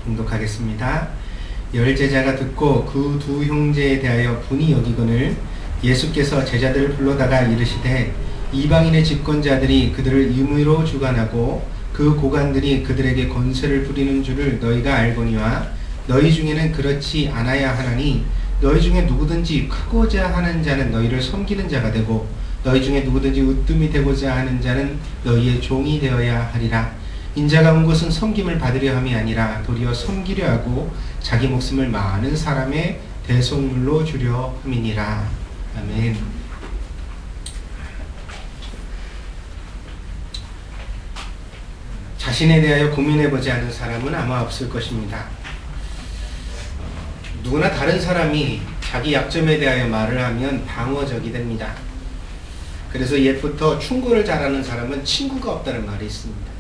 봉독하겠습니다. 열 제자가 듣고 그 두 형제에 대하여 분이 여기거늘 예수께서 제자들을 불러다가 이르시되 이방인의 집권자들이 그들을 임의로 주관하고 그 고관들이 그들에게 권세를 부리는 줄을 너희가 알거니와 너희 중에는 그렇지 않아야 하나니 너희 중에 누구든지 크고자 하는 자는 너희를 섬기는 자가 되고 너희 중에 누구든지 으뜸이 되고자 하는 자는 너희의 종이 되어야 하리라. 인자가 온 것은 섬김을 받으려 함이 아니라 도리어 섬기려 하고 자기 목숨을 많은 사람의 대속물로 주려 함이니라. 아멘. 자신에 대하여 고민해보지 않은 사람은 아마 없을 것입니다. 누구나 다른 사람이 자기 약점에 대하여 말을 하면 방어적이 됩니다. 그래서 옛부터 충고를 잘하는 사람은 친구가 없다는 말이 있습니다.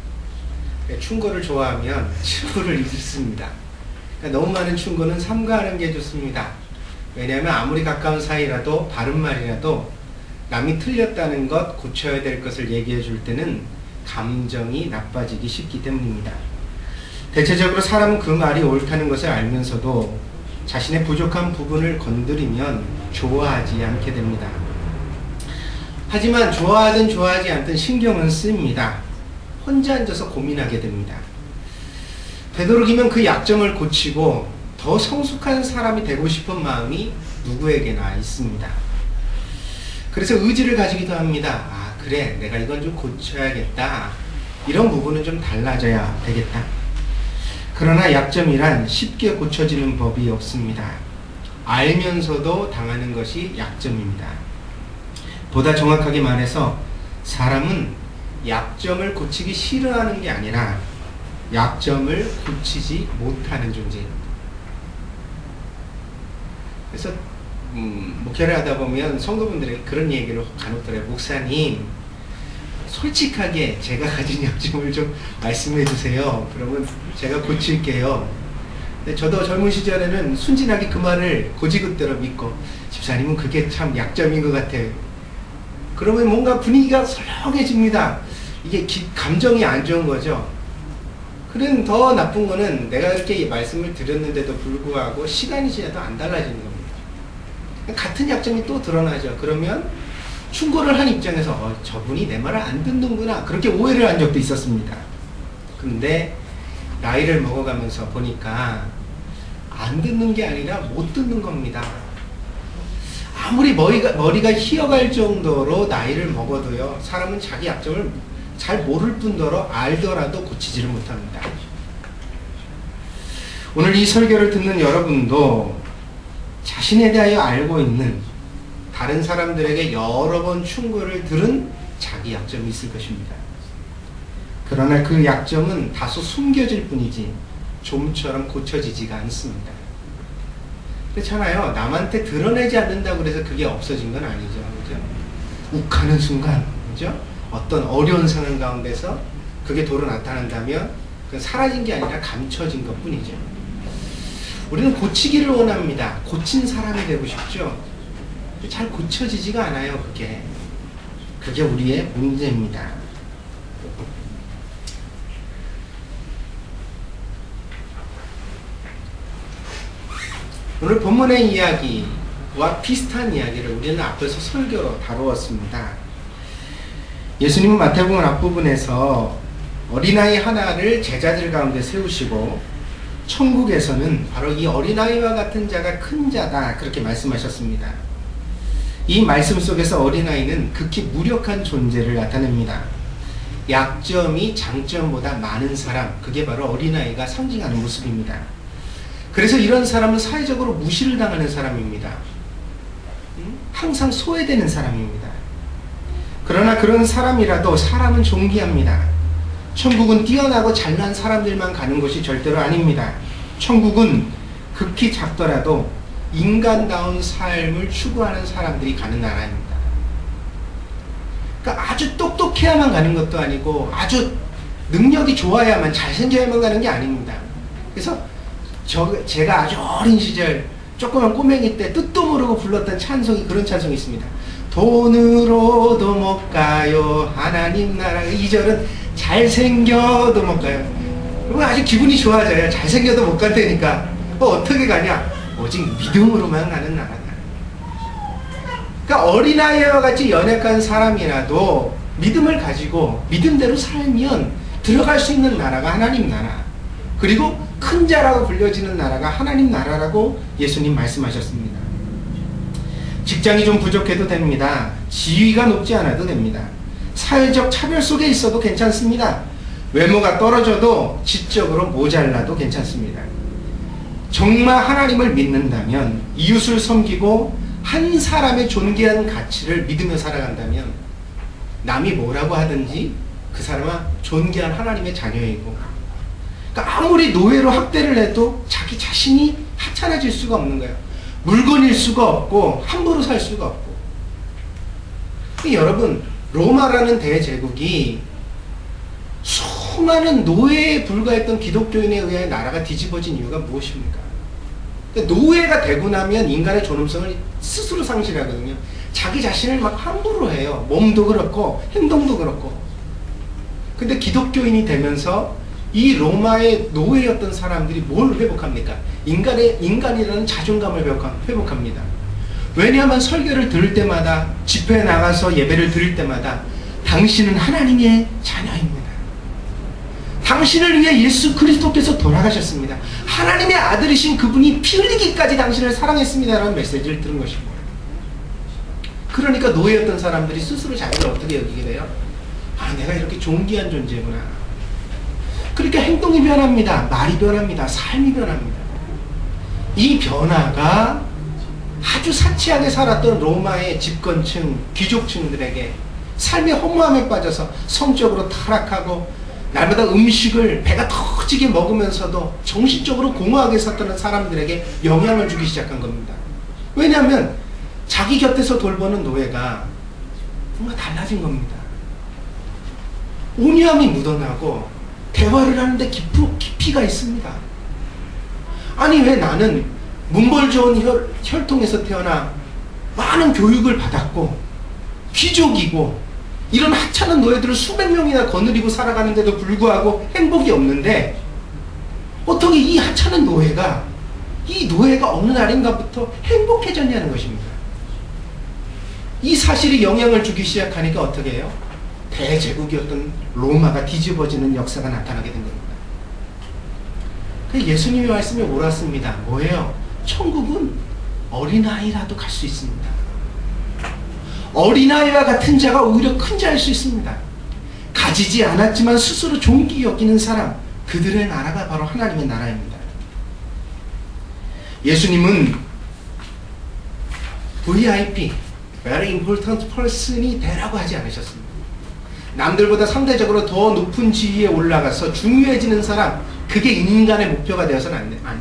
충고를 좋아하면 친구를 잃습니다. 그러니까 너무 많은 충고는 삼가하는 게 좋습니다. 왜냐하면 아무리 가까운 사이라도 바른 말이라도 남이 틀렸다는 것, 고쳐야 될 것을 얘기해 줄 때는 감정이 나빠지기 쉽기 때문입니다. 대체적으로 사람은 그 말이 옳다는 것을 알면서도 자신의 부족한 부분을 건드리면 좋아하지 않게 됩니다. 하지만 좋아하든 좋아하지 않든 신경은 쓰입니다. 혼자 앉아서 고민하게 됩니다. 되도록이면 그 약점을 고치고 더 성숙한 사람이 되고 싶은 마음이 누구에게나 있습니다. 그래서 의지를 가지기도 합니다. 아, 그래, 내가 이건 좀 고쳐야겠다. 이런 부분은 좀 달라져야 되겠다. 그러나 약점이란 쉽게 고쳐지는 법이 없습니다. 알면서도 당하는 것이 약점입니다. 보다 정확하게 말해서 사람은 약점을 고치기 싫어하는 게 아니라 약점을 고치지 못하는 존재입니다. 그래서 목회를 하다 보면 성도분들에게 그런 얘기를 간혹 들어요. 목사님, 솔직하게 제가 가진 약점을 좀 말씀해 주세요. 그러면 제가 고칠게요. 근데 저도 젊은 시절에는 순진하게 그 말을 고지그대로 믿고 집사님은 그게 참 약점인 것 같아요. 그러면 뭔가 분위기가 설렁해집니다. 이게 감정이 안 좋은 거죠. 그럼 더 나쁜 거는 내가 이렇게 말씀을 드렸는데도 불구하고 시간이 지나도 안 달라지는 겁니다. 같은 약점이 또 드러나죠. 그러면 충고를 한 입장에서 저분이 내 말을 안 듣는구나, 그렇게 오해를 한 적도 있었습니다. 그런데 나이를 먹어가면서 보니까 안 듣는 게 아니라 못 듣는 겁니다. 아무리 머리가 휘어갈 정도로 나이를 먹어도요, 사람은 자기 약점을 잘 모를 뿐더러 알더라도 고치지를 못합니다. 오늘 이 설교를 듣는 여러분도 자신에 대하여 알고 있는 다른 사람들에게 여러 번 충고를 들은 자기 약점이 있을 것입니다. 그러나 그 약점은 다소 숨겨질 뿐이지 좀처럼 고쳐지지가 않습니다. 그렇잖아요. 남한테 드러내지 않는다고 해서 그게 없어진 건 아니죠. 그죠? 욱하는 순간, 그죠? 어떤 어려운 상황 가운데서 그게 도로 나타난다면 그건 사라진 게 아니라 감춰진 것 뿐이죠. 우리는 고치기를 원합니다. 고친 사람이 되고 싶죠. 잘 고쳐지지가 않아요. 그게 우리의 문제입니다. 오늘 본문의 이야기와 비슷한 이야기를 우리는 앞에서 설교로 다루었습니다. 예수님은 마태복음 앞부분에서 어린아이 하나를 제자들 가운데 세우시고 천국에서는 바로 이 어린아이와 같은 자가 큰 자다, 그렇게 말씀하셨습니다. 이 말씀 속에서 어린아이는 극히 무력한 존재를 나타냅니다. 약점이 장점보다 많은 사람, 그게 바로 어린아이가 상징하는 모습입니다. 그래서 이런 사람은 사회적으로 무시를 당하는 사람입니다. 항상 소외되는 사람입니다. 그러나 그런 사람이라도 사람은 존귀합니다. 천국은 뛰어나고 잘난 사람들만 가는 곳이 절대로 아닙니다. 천국은 극히 작더라도 인간다운 삶을 추구하는 사람들이 가는 나라입니다. 그러니까 아주 똑똑해야만 가는 것도 아니고 아주 능력이 좋아야만, 잘생겨야만 가는 게 아닙니다. 그래서 제가 아주 어린 시절 조그만 꼬맹이 때 뜻도 모르고 불렀던 찬송이, 그런 찬송이 있습니다. 돈으로도 못 가요 하나님 나라. 2절은 잘생겨도 못 가요. 그러면 아주 기분이 좋아져요. 잘생겨도 못 간다니까. 어떻게 가냐? 오직 믿음으로만 가는 나라다. 그러니까 어린아이와 같이 연약한 사람이라도 믿음을 가지고 믿음대로 살면 들어갈 수 있는 나라가 하나님 나라, 그리고 큰 자라고 불려지는 나라가 하나님 나라라고 예수님 말씀하셨습니다. 직장이 좀 부족해도 됩니다. 지위가 높지 않아도 됩니다. 사회적 차별 속에 있어도 괜찮습니다. 외모가 떨어져도 지적으로 모자라도 괜찮습니다. 정말 하나님을 믿는다면, 이웃을 섬기고 한 사람의 존귀한 가치를 믿으며 살아간다면 남이 뭐라고 하든지 그 사람은 존귀한 하나님의 자녀이고, 그러니까 아무리 노예로 학대를 해도 자기 자신이 하찮아질 수가 없는 거예요. 물건일 수가 없고 함부로 살 수가 없고. 여러분, 로마라는 대제국이 수많은 노예에 불과했던 기독교인에 의해 나라가 뒤집어진 이유가 무엇입니까? 노예가 되고 나면 인간의 존엄성을 스스로 상실하거든요. 자기 자신을 막 함부로 해요. 몸도 그렇고 행동도 그렇고. 근데 기독교인이 되면서 이 로마의 노예였던 사람들이 뭘 회복합니까? 인간이라는 자존감을 회복합니다. 왜냐하면 설교를 들을 때마다, 집회에 나가서 예배를 드릴 때마다 당신은 하나님의 자녀입니다. 당신을 위해 예수 그리스도께서 돌아가셨습니다. 하나님의 아들이신 그분이 피 흘리기까지 당신을 사랑했습니다라는 메시지를 들은 것입니다. 그러니까 노예였던 사람들이 스스로 자기를 어떻게 여기게 돼요? 아, 내가 이렇게 존귀한 존재구나. 그러니까 행동이 변합니다. 말이 변합니다. 삶이 변합니다. 이 변화가 아주 사치하게 살았던 로마의 집권층, 귀족층들에게 삶의 허무함에 빠져서 성적으로 타락하고 날마다 음식을 배가 터지게 먹으면서도 정신적으로 공허하게 살던 사람들에게 영향을 주기 시작한 겁니다. 왜냐하면 자기 곁에서 돌보는 노예가 뭔가 달라진 겁니다. 온유함이 묻어나고 대화를 하는데 깊이가 있습니다. 아니, 왜 나는 문벌 좋은 혈통에서 태어나 많은 교육을 받았고 귀족이고 이런 하찮은 노예들을 수백 명이나 거느리고 살아가는데도 불구하고 행복이 없는데, 어떻게 이 하찮은 노예가 어느 날인가부터 행복해졌냐는 것입니다. 이 사실이 영향을 주기 시작하니까 어떻게 해요? 대제국이었던 로마가 뒤집어지는 역사가 나타나게 된 겁니다. 예수님의 말씀이 옳았습니다. 뭐예요? 천국은 어린아이라도 갈 수 있습니다. 어린아이와 같은 자가 오히려 큰 자일 수 있습니다. 가지지 않았지만 스스로 존귀 여기는 사람, 그들의 나라가 바로 하나님의 나라입니다. 예수님은 VIP, Very Important Person이 되라고 하지 않으셨습니다. 남들보다 상대적으로 더 높은 지위에 올라가서 중요해지는 사람, 그게 인간의 목표가 되어서는 안 됩니다.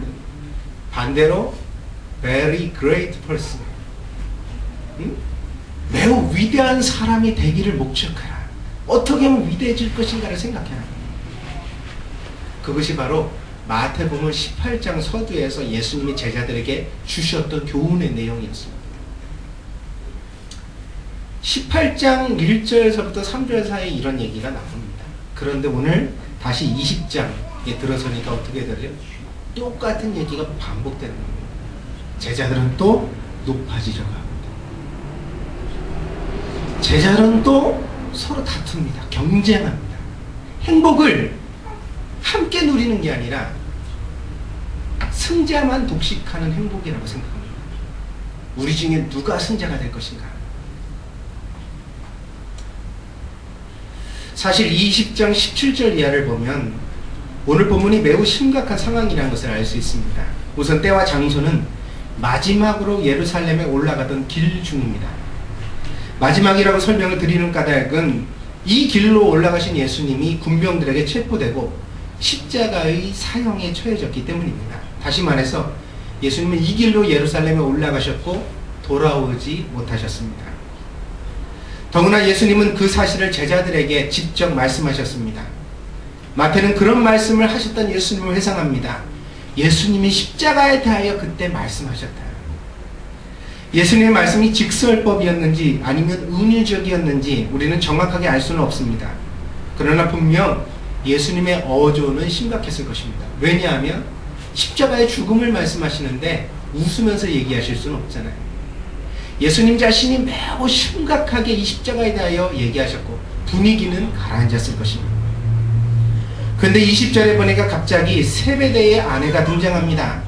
반대로 Very Great Person, 매우 위대한 사람이 되기를 목적하라. 어떻게 하면 위대해질 것인가를 생각해라. 그것이 바로 마태복음 18장 서두에서 예수님이 제자들에게 주셨던 교훈의 내용이었습니다. 18장 1절에서부터 3절 사이에 이런 얘기가 나옵니다. 그런데 오늘 다시 20장에 들어서니까 어떻게 되죠? 똑같은 얘기가 반복되는 겁니다. 제자들은 또 높아지려고 합니다. 제자들은 또 서로 다툽니다. 경쟁합니다. 행복을 함께 누리는 게 아니라 승자만 독식하는 행복이라고 생각합니다. 우리 중에 누가 승자가 될 것인가? 사실 20장 17절 이하를 보면 오늘 본문이 매우 심각한 상황이라는 것을 알 수 있습니다. 우선 때와 장소는 마지막으로 예루살렘에 올라가던 길 중입니다. 마지막이라고 설명을 드리는 까닭은 이 길로 올라가신 예수님이 군병들에게 체포되고 십자가의 사형에 처해졌기 때문입니다. 다시 말해서 예수님은 이 길로 예루살렘에 올라가셨고 돌아오지 못하셨습니다. 더구나 예수님은 그 사실을 제자들에게 직접 말씀하셨습니다. 마태는 그런 말씀을 하셨던 예수님을 회상합니다. 예수님이 십자가에 대하여 그때 말씀하셨다. 예수님의 말씀이 직설법이었는지 아니면 은유적이었는지 우리는 정확하게 알 수는 없습니다. 그러나 분명 예수님의 어조는 심각했을 것입니다. 왜냐하면 십자가의 죽음을 말씀하시는데 웃으면서 얘기하실 수는 없잖아요. 예수님 자신이 매우 심각하게 이 십자가에 대하여 얘기하셨고 분위기는 가라앉았을 것입니다. 그런데 20절에 보니까 갑자기 세베대의 아내가 등장합니다.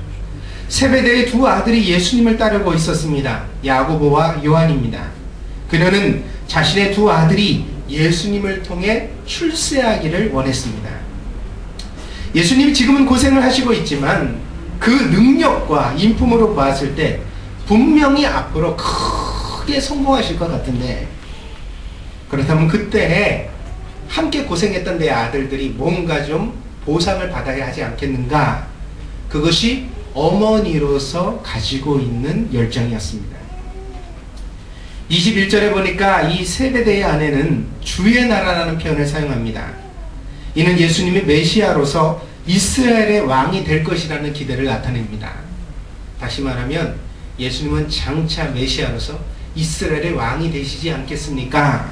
세베대의 두 아들이 예수님을 따르고 있었습니다. 야고보와 요한입니다. 그녀는 자신의 두 아들이 예수님을 통해 출세하기를 원했습니다. 예수님이 지금은 고생을 하시고 있지만 그 능력과 인품으로 봤을 때 분명히 앞으로 크게 성공하실 것 같은데, 그렇다면 그때 함께 고생했던 내 아들들이 뭔가 좀 보상을 받아야 하지 않겠는가? 그것이 어머니로서 가지고 있는 열정이었습니다. 21절에 보니까 이 세베대의 아내는 주의 나라라는 표현을 사용합니다. 이는 예수님이 메시아로서 이스라엘의 왕이 될 것이라는 기대를 나타냅니다. 다시 말하면 예수님은 장차 메시아로서 이스라엘의 왕이 되시지 않겠습니까?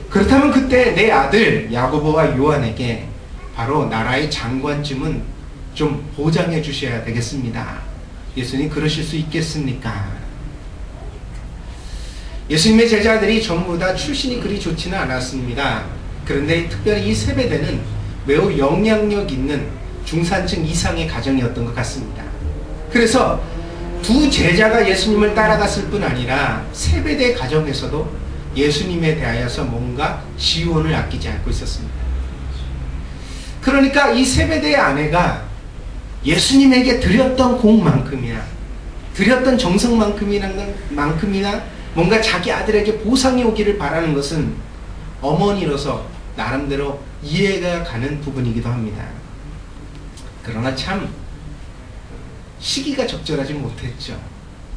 그렇다면 그때 내 아들 야고보와 요한에게 바로 나라의 장관쯤은 좀 보장해 주셔야 되겠습니다. 예수님 그러실 수 있겠습니까? 예수님의 제자들이 전부 다 출신이 그리 좋지는 않았습니다. 그런데 특별히 이 세베대는 매우 영향력 있는 중산층 이상의 가정이었던 것 같습니다. 그래서 두 제자가 예수님을 따라갔을 뿐 아니라 세베대 가정에서도 예수님에 대하여서 뭔가 지원을 아끼지 않고 있었습니다. 그러니까 이 세베대의 아내가 예수님에게 드렸던 공만큼이나 드렸던 정성만큼이나 뭔가 자기 아들에게 보상이 오기를 바라는 것은 어머니로서 나름대로 이해가 가는 부분이기도 합니다. 그러나 참 시기가 적절하지 못했죠.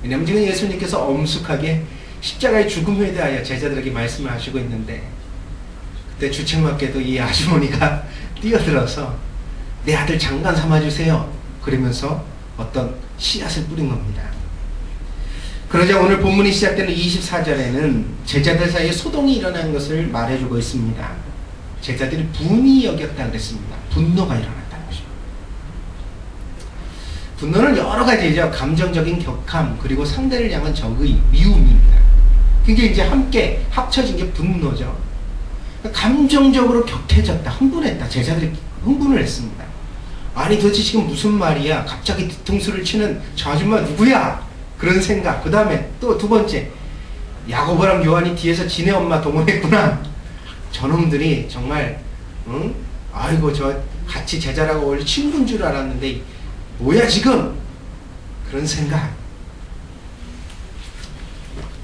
왜냐하면 지금 예수님께서 엄숙하게 십자가의 죽음에 대하여 제자들에게 말씀을 하시고 있는데, 그때 주책맞게도 이 아주머니가 뛰어들어서 내 아들 장관 삼아주세요 그러면서 어떤 씨앗을 뿌린 겁니다. 그러자 오늘 본문이 시작되는 24절에는 제자들 사이에 소동이 일어난 것을 말해주고 있습니다. 제자들이 분이 여겼다 그랬습니다. 분노가 일어났다는 것입니다. 분노는 여러 가지죠. 감정적인 격함, 그리고 상대를 향한 적의 미움입니다. 그게 이제 함께 합쳐진 게 분노죠. 감정적으로 격해졌다, 흥분했다. 제자들이 흥분을 했습니다. 아니 도대체 지금 무슨 말이야? 갑자기 뒤통수를 치는 저 아줌마 누구야? 그런 생각. 그 다음에 또 두 번째, 야고보랑 요한이 뒤에서 지네 엄마 동원했구나. 저놈들이 정말 아이고 저 같이 제자라고 원래 친구인 줄 알았는데 뭐야 지금? 그런 생각.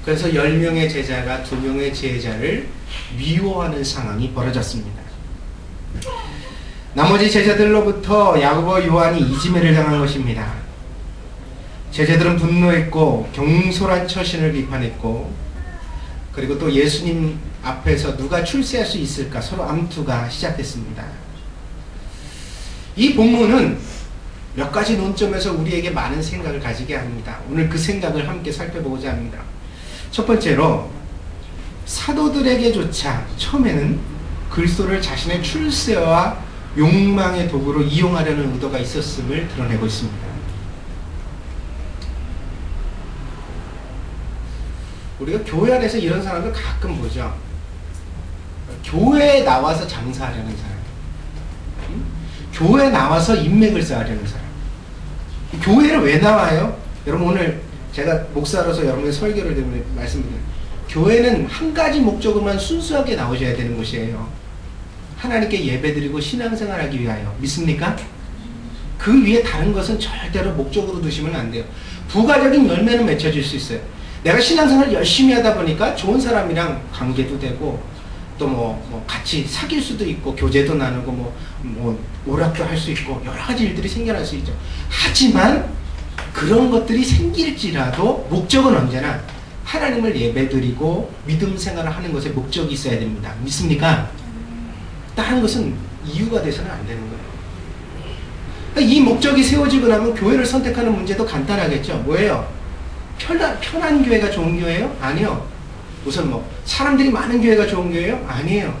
그래서 10명의 제자가 2명의 제자를 미워하는 상황이 벌어졌습니다. 나머지 제자들로부터 야고보 요한이 이지매를 당한 것입니다. 제자들은 분노했고 경솔한 처신을 비판했고, 그리고 또 예수님 앞에서 누가 출세할 수 있을까 서로 암투가 시작됐습니다. 이 본문은 몇 가지 논점에서 우리에게 많은 생각을 가지게 합니다. 오늘 그 생각을 함께 살펴보고자 합니다. 첫 번째로, 사도들에게조차 처음에는 그리스도를 자신의 출세와 욕망의 도구로 이용하려는 의도가 있었음을 드러내고 있습니다. 우리가 교회 안에서 이런 사람들 가끔 보죠. 교회에 나와서 장사하려는 사람, 교회에 나와서 인맥을 쌓으려는 사람. 교회를 왜 나와요? 여러분, 오늘 제가 목사로서 여러분의 설교를 드리면 말씀드려요. 교회는 한 가지 목적으로만 순수하게 나오셔야 되는 곳이에요. 하나님께 예배드리고 신앙생활하기 위하여. 믿습니까? 그 위에 다른 것은 절대로 목적으로 두시면 안 돼요. 부가적인 열매는 맺혀질 수 있어요. 내가 신앙생활을 열심히 하다 보니까 좋은 사람이랑 관계도 되고, 또 뭐 같이 사귈 수도 있고, 교제도 나누고, 뭐 오락도 할 수 있고, 여러 가지 일들이 생겨날 수 있죠. 하지만 그런 것들이 생길지라도 목적은 언제나 하나님을 예배드리고 믿음 생활을 하는 것에 목적이 있어야 됩니다. 믿습니까? 다른 것은 이유가 돼서는 안 되는 거예요. 이 목적이 세워지고 나면 교회를 선택하는 문제도 간단하겠죠. 뭐예요? 편한 교회가 좋은 교회예요? 아니요. 우선 사람들이 많은 교회가 좋은 교회예요? 아니에요.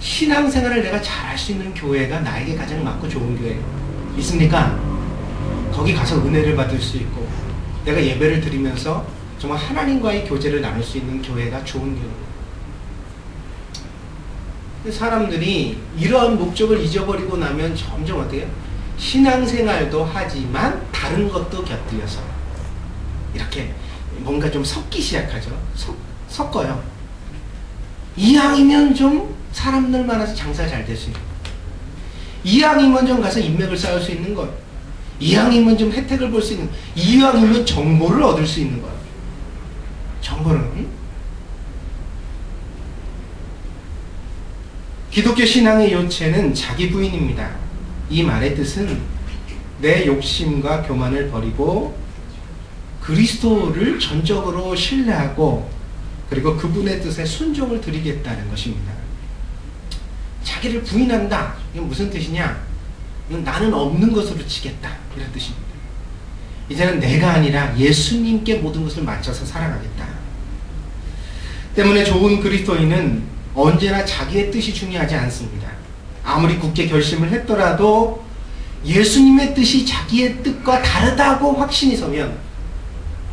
신앙생활을 내가 잘할 수 있는 교회가 나에게 가장 맞고 좋은 교회예요. 있습니까? 거기 가서 은혜를 받을 수 있고 내가 예배를 드리면서 정말 하나님과의 교제를 나눌 수 있는 교회가 좋은 교회예요. 사람들이 이러한 목적을 잊어버리고 나면 점점 어떻게 해요? 신앙생활도 하지만 다른 것도 곁들여서 이렇게 뭔가 좀 섞기 시작하죠. 섞어요. 이왕이면 좀 사람들 많아서 장사 잘 될 수 있는 것. 이왕이면 좀 가서 인맥을 쌓을 수 있는 것. 이왕이면 좀 혜택을 볼 수 있는 것. 이왕이면 정보를 얻을 수 있는 것. 정보는 기독교 신앙의 요체는 자기 부인입니다. 이 말의 뜻은 내 욕심과 교만을 버리고 그리스도를 전적으로 신뢰하고 그리고 그분의 뜻에 순종을 드리겠다는 것입니다. 자기를 부인한다. 이건 무슨 뜻이냐? 이건 나는 없는 것으로 치겠다. 이런 뜻입니다. 이제는 내가 아니라 예수님께 모든 것을 맞춰서 살아가겠다. 때문에 좋은 그리스도인은 언제나 자기의 뜻이 중요하지 않습니다. 아무리 굳게 결심을 했더라도 예수님의 뜻이 자기의 뜻과 다르다고 확신이 서면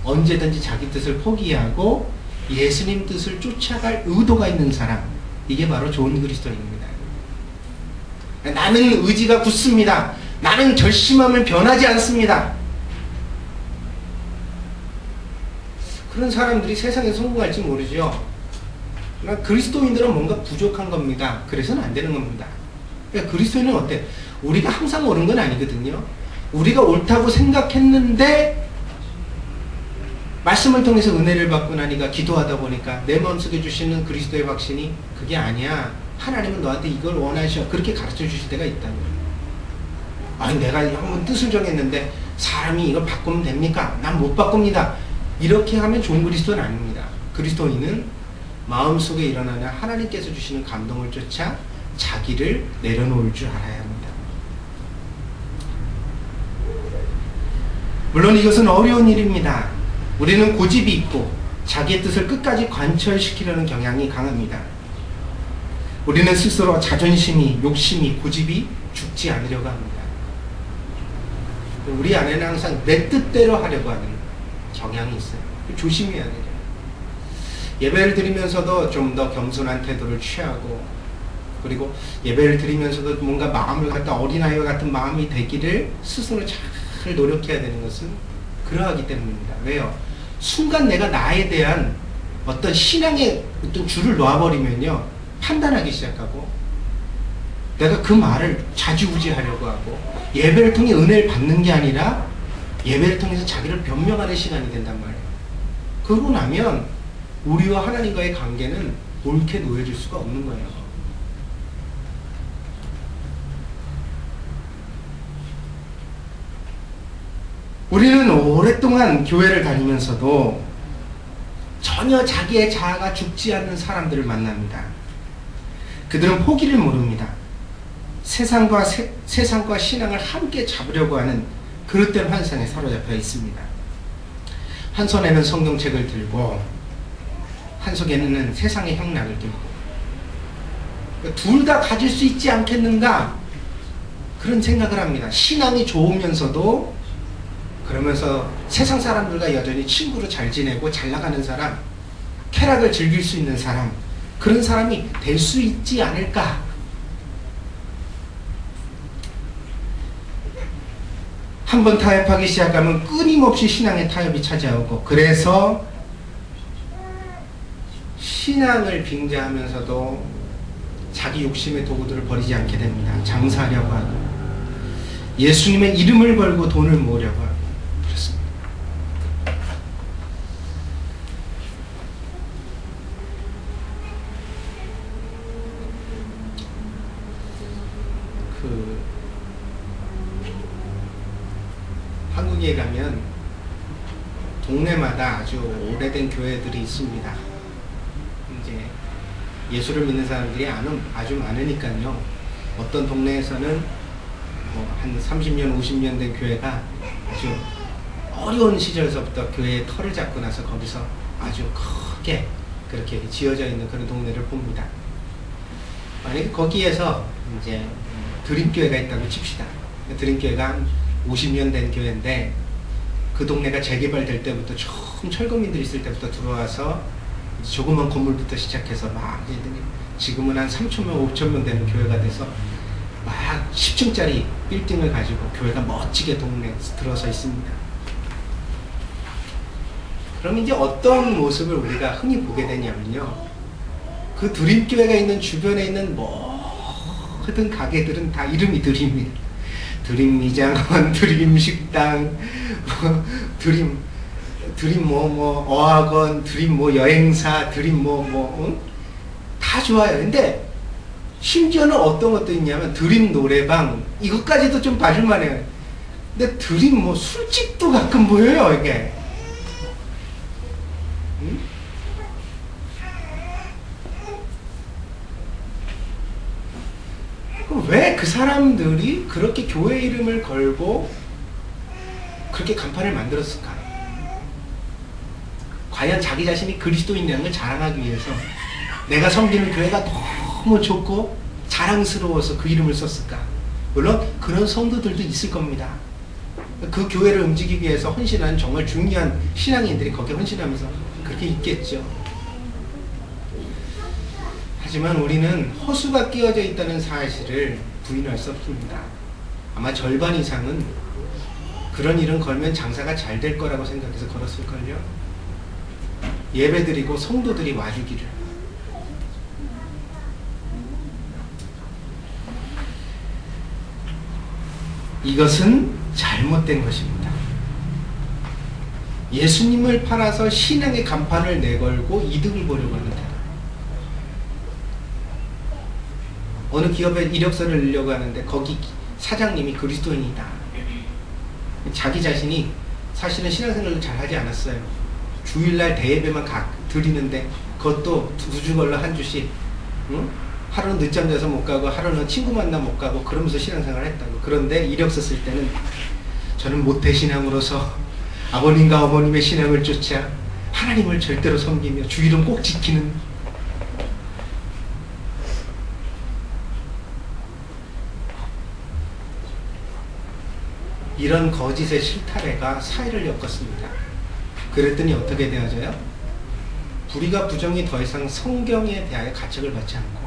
언제든지 자기 뜻을 포기하고 예수님 뜻을 쫓아갈 의도가 있는 사람, 이게 바로 좋은 그리스도인입니다. 나는 의지가 굳습니다. 나는 결심하면 변하지 않습니다. 그런 사람들이 세상에 성공할지 모르죠. 그리스도인들은 뭔가 부족한 겁니다. 그래서는 안 되는 겁니다. 그러니까 그리스도인은 어때? 우리가 항상 옳은 건 아니거든요. 우리가 옳다고 생각했는데 말씀을 통해서 은혜를 받고 나니까 기도하다 보니까 내 마음속에 주시는 그리스도의 확신이 그게 아니야. 하나님은 너한테 이걸 원하셔. 그렇게 가르쳐 주실 때가 있다는 거예요. 아니 내가 한번 뜻을 정했는데 사람이 이걸 바꾸면 됩니까? 난 못 바꿉니다. 이렇게 하면 좋은 그리스도는 아닙니다. 그리스도인은 마음속에 일어나는 하나님께서 주시는 감동을 쫓아 자기를 내려놓을 줄 알아야 합니다. 물론 이것은 어려운 일입니다. 우리는 고집이 있고 자기의 뜻을 끝까지 관철시키려는 경향이 강합니다. 우리는 스스로 자존심이, 욕심이, 고집이 죽지 않으려고 합니다. 우리 안에는 항상 내 뜻대로 하려고 하는 경향이 있어요. 조심해야 돼요. 예배를 드리면서도 좀 더 겸손한 태도를 취하고 그리고 예배를 드리면서도 뭔가 마음을 갖다 어린아이와 같은 마음이 되기를 스스로 잘 노력해야 되는 것은 그러하기 때문입니다. 왜요? 순간 내가 나에 대한 어떤 신앙의 어떤 줄을 놓아버리면요 판단하기 시작하고 내가 그 말을 좌지우지하려고 하고 예배를 통해 은혜를 받는 게 아니라 예배를 통해서 자기를 변명하는 시간이 된단 말이에요. 그러고 나면 우리와 하나님과의 관계는 옳게 놓여질 수가 없는 거예요. 우리는 오랫동안 교회를 다니면서도 전혀 자기의 자아가 죽지 않는 사람들을 만납니다. 그들은 포기를 모릅니다. 세상과 신앙을 함께 잡으려고 하는 그릇된 환상에 사로잡혀 있습니다. 한 손에는 성경책을 들고 한 손에는 세상의 향락을 들고 둘 다 가질 수 있지 않겠는가 그런 생각을 합니다. 신앙이 좋으면서도 그러면서 세상 사람들과 여전히 친구로 잘 지내고 잘 나가는 사람, 쾌락을 즐길 수 있는 사람, 그런 사람이 될 수 있지 않을까. 한번 타협하기 시작하면 끊임없이 신앙의 타협이 찾아오고 그래서 신앙을 빙자하면서도 자기 욕심의 도구들을 버리지 않게 됩니다. 장사하려고 하고 예수님의 이름을 걸고 돈을 모으려고 하고 그렇습니다. 한국에 가면 동네마다 아주 오래된 교회들이 있습니다. 이제 예수를 믿는 사람들이 아주 많으니까요. 어떤 동네에서는 한 30년, 50년 된 교회가 아주 어려운 시절서부터 교회의 털을 잡고 나서 거기서 아주 크게 그렇게 지어져 있는 그런 동네를 봅니다. 만약에 거기에서 이제 드림교회가 있다고 칩시다. 드림교회가 한 50년 된 교회인데 그 동네가 재개발될 때부터 처음 철거민들이 있을 때부터 들어와서 조그만 건물부터 시작해서 막 지금은 한 3,000명, 5,000명 되는 교회가 돼서 막 10층짜리 빌딩을 가지고 교회가 멋지게 동네에 들어서 있습니다. 그럼 이제 어떤 모습을 우리가 흔히 보게 되냐면요, 그 드림교회가 있는 주변에 있는 모든 가게들은 다 이름이 드림입니다. 드림 미장원, 드림 식당, 드림 어학원, 드림 여행사, 드림 다 좋아요. 근데 심지어는 어떤 것도 있냐면 드림 노래방, 이것까지도 좀 봐줄만해요. 근데 드림 술집도 가끔 보여요, 이게. 응? 왜 그 사람들이 그렇게 교회 이름을 걸고 그렇게 간판을 만들었을까? 과연 자기 자신이 그리스도인이라는 걸 자랑하기 위해서 내가 섬기는 교회가 너무 좋고 자랑스러워서 그 이름을 썼을까? 물론 그런 성도들도 있을 겁니다. 그 교회를 움직이기 위해서 헌신하는 정말 중요한 신앙인들이 거기에 헌신하면서 그렇게 있겠죠. 하지만 우리는 허수가 끼어져 있다는 사실을 부인할 수 없습니다. 아마 절반 이상은 그런 이름 걸면 장사가 잘 될 거라고 생각해서 걸었을걸요. 예배드리고 성도들이 와주기를. 이것은 잘못된 것입니다. 예수님을 팔아서 신앙의 간판을 내걸고 이득을 보려고 합니다. 어느 기업에 이력서를 넣으려고 하는데 거기 사장님이 그리스도인이다. 자기 자신이 사실은 신앙생활을 잘 하지 않았어요. 주일날 대예배만 드리는데 그것도 두 주 걸러 한 주씩, 응? 하루는 늦잠 자서 못 가고 하루는 친구 만나 못 가고 그러면서 신앙생활을 했다고. 그런데 이력서 쓸 때는 저는 모태신앙으로서 아버님과 어머님의 신앙을 쫓아 하나님을 절대로 섬기며 주일은 꼭 지키는, 이런 거짓의 실타래가 사회를 엮었습니다. 그랬더니 어떻게 되어져요? 불의가 부정이 더 이상 성경에 대하여 가책을 받지 않고,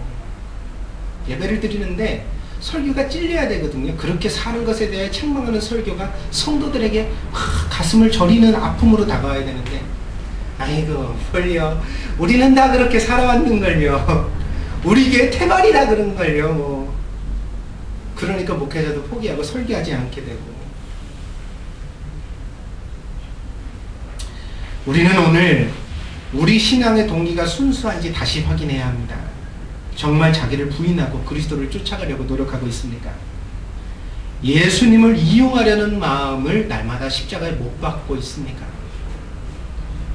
예배를 드리는데 설교가 찔려야 되거든요. 그렇게 사는 것에 대해 책망하는 설교가 성도들에게 가슴을 저리는 아픔으로 다가와야 되는데, 아이고 뭘요, 우리는 다 그렇게 살아왔는걸요, 우리 교회 태반이라 그런걸요. 그러니까 목회자도 포기하고 설교하지 않게 되고. 우리는 오늘 우리 신앙의 동기가 순수한지 다시 확인해야 합니다. 정말 자기를 부인하고 그리스도를 쫓아가려고 노력하고 있습니까? 예수님을 이용하려는 마음을 날마다 십자가에 못 박고 있습니까?